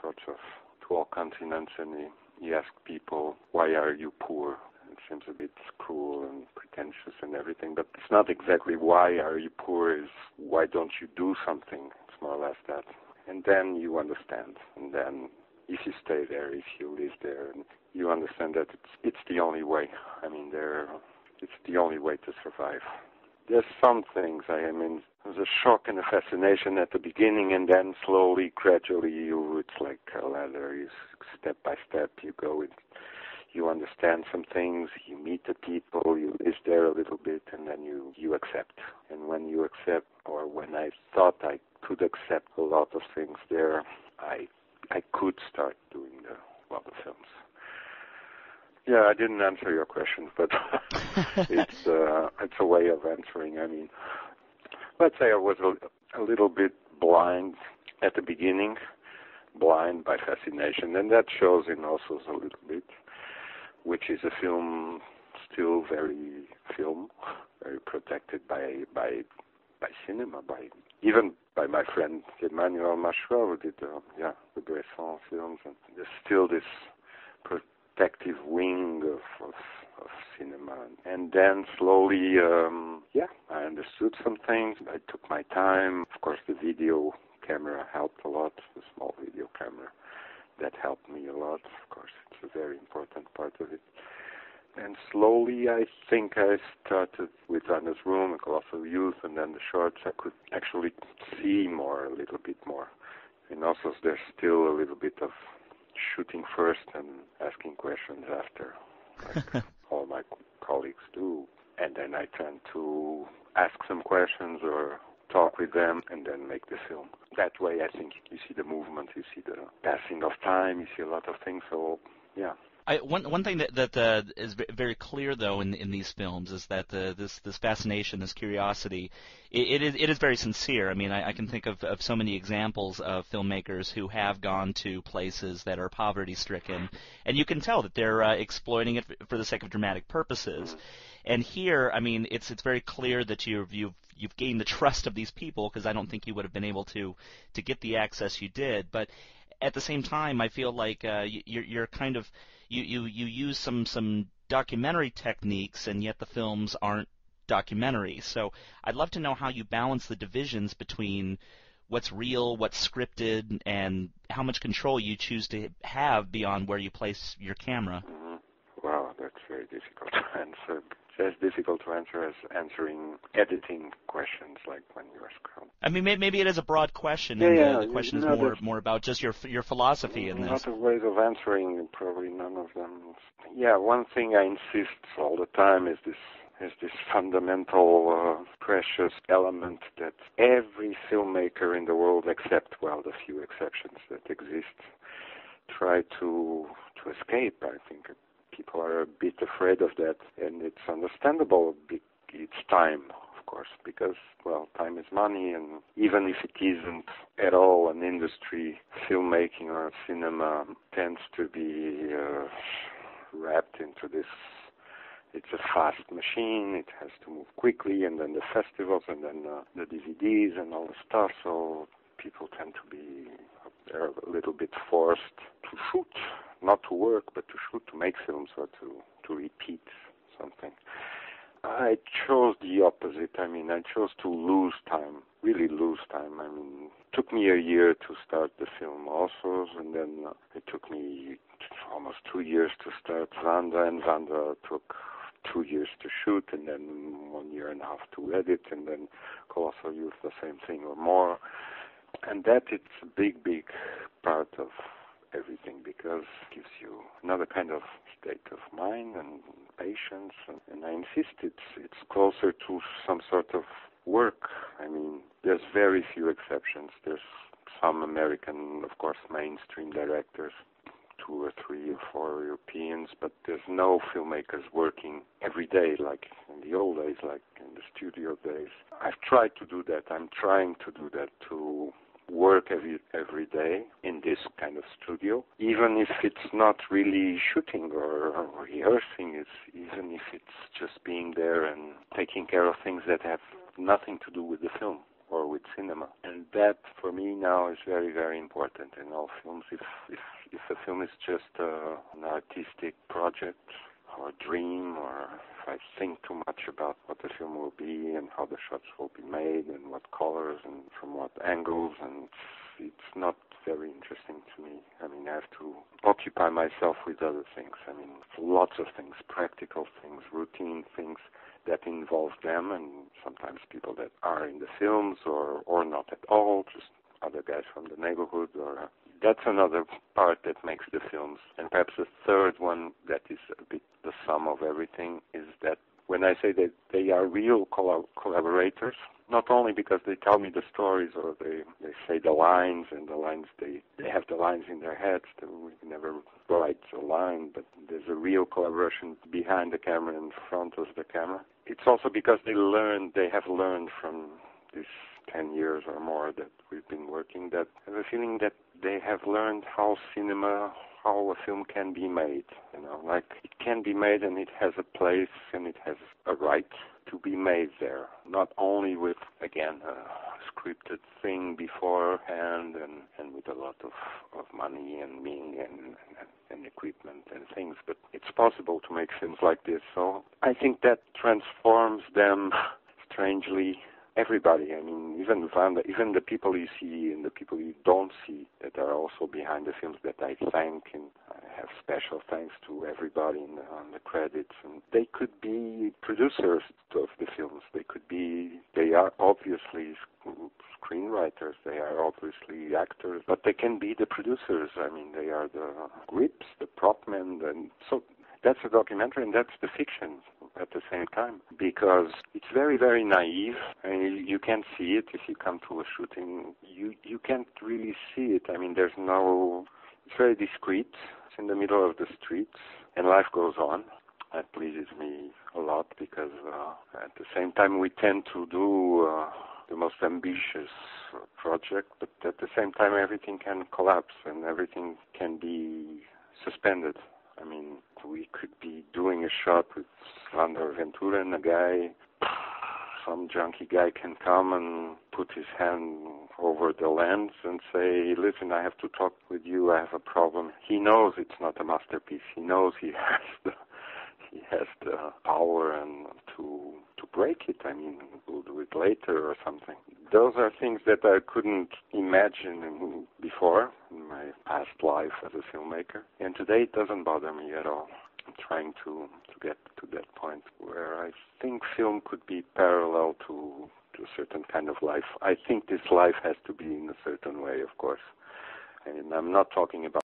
sorts of, to all continents, and he asked people, why are you poor? It seems a bit cruel and pretentious and everything, but it's not exactly why are you poor, it's why don't you do something? It's more or less that. And then you understand, and then if you stay there, if you live there, and you understand that it's the only way. I mean, it's the only way to survive. There's some things, there's a shock and a fascination at the beginning, and then slowly, gradually, it's like a ladder. Step by step, you go, you understand some things, you meet the people, you live there a little bit, and then you accept. And when you accept, or when I thought I could accept a lot of things there, I could start doing the films. Yeah, I didn't answer your question, but it's a way of answering. I mean, let's say I was a little bit blind at the beginning, blind by fascination, and that shows in also a little bit, which is a film still very protected by cinema, even by my friend Emmanuel Machuel, who did the Bresson films, and there's still this protective wing of cinema. And then slowly, I understood some things. I took my time. Of course, the video camera helped a lot, the small video camera. That helped me a lot. Of course, it's a very important part of it. And slowly, I think I started with Anna's Room, A Colossal Youth, and then the shorts. I could actually see a little bit more. And also, there's still a little bit of shooting first and asking questions after, like all my colleagues do. And then I tend to ask some questions or talk with them and then make the film. That way, I think you see the movement, you see the passing of time, you see a lot of things. So, yeah. One thing that is very clear, though, in these films is that this fascination, this curiosity, it is very sincere. I mean, I can think of so many examples of filmmakers who have gone to places that are poverty-stricken, and you can tell that they're exploiting it for the sake of dramatic purposes. And here, I mean, it's very clear that you've gained the trust of these people, because I don't think you would have been able to get the access you did. But at the same time, I feel like you're kind of you use some documentary techniques, and yet the films aren't documentary. So I'd love to know how you balance the divisions between what's real, what's scripted, and how much control you choose to have beyond where you place your camera. Mm-hmm. Wow, that's very difficult to answer. It's as difficult to answer as answering editing questions, like when you are scrolling. I mean, maybe it is a broad question, and the question is more about just your philosophy in this. A lot of ways of answering, probably none of them. Yeah, one thing I insist all the time is this fundamental, precious element that every filmmaker in the world, except, the few exceptions that exist, try to escape. I think people are a bit afraid of that, and it's understandable. It's time, of course, because, time is money, and even if it isn't at all an industry, filmmaking or cinema tends to be wrapped into this. It's a fast machine, it has to move quickly, and then the festivals, and then the DVDs and all the stuff, so people tend to be they're a little bit forced to shoot, not to work, but to shoot, to make films, or to repeat something. I chose the opposite. I mean, I chose to lose time, really lose time. I mean, it took me a year to start the film also, and then it took me almost 2 years to start Vanda, and Vanda took 2 years to shoot, and then 1.5 years to edit, and then Colossal Youth, the same thing or more. And that it's a big, big part of everything, because it gives you another kind of state of mind and patience, and I insist it's closer to some sort of work. I mean, there's very few exceptions. There's some American, of course, mainstream directors, 2 or 3 or 4 Europeans, but there's no filmmakers working every day like in the old days, like in the studio days. I've tried to do that. I'm trying to do that, to work every day in this kind of studio, even if it's not really shooting or rehearsing, even if it's just being there and taking care of things that have nothing to do with the film or with cinema. And that for me now is very, very important in all films. If a film is just an artistic project or a dream, or if I think too much about what the film will be and how the shots will be made and what colors and from what angles, and it's not very interesting to me. I mean, I have to occupy myself with other things. I mean, lots of things, practical things, routine things that involve them, and sometimes people that are in the films or not at all, just other guys from the neighborhood. Or that's another part that makes the films. And perhaps the third one that is a bit the sum of everything is that when I say that they are real collaborators, not only because they tell me the stories or they say the lines, and the lines, they have the lines in their heads, we never write a line, but there's a real collaboration behind the camera and in front of the camera. It's also because they have learned from this 10 years or more that we've been working, that I have a feeling that they have learned how a film can be made. Like it can be made and it has a place and it has a right to be made there. Not only with, again, a scripted thing beforehand and with a lot of money and meaning and equipment and things, but it's possible to make films like this. So I think that transforms them strangely. Everybody, I mean, even Vanda, even the people you see and the people you don't see that are also behind the films that I thank, and I have special thanks to everybody on the credits. And they could be producers of the films. They are obviously screenwriters. They are obviously actors, but they can be the producers. I mean, they are the grips, the prop men, and so. That's a documentary and that's the fiction at the same time, because it's very, very naive. I mean, you can't see it if you come to a shooting. You can't really see it. I mean, it's very discreet. It's in the middle of the streets and life goes on. That pleases me a lot because at the same time we tend to do the most ambitious project, but at the same time everything can collapse and everything can be suspended. I mean, we could be doing a shot with Wander Ventura and a guy, some junkie guy can come and put his hand over the lens and say, listen, I have to talk with you, I have a problem. He knows it's not a masterpiece. He knows he has the power and to break it. I mean, we'll do it later or something. Those are things that I couldn't imagine before in my past life as a filmmaker. And today it doesn't bother me at all. I'm trying to get to that point where I think film could be parallel to a certain kind of life. I think this life has to be in a certain way, of course. And I'm not talking about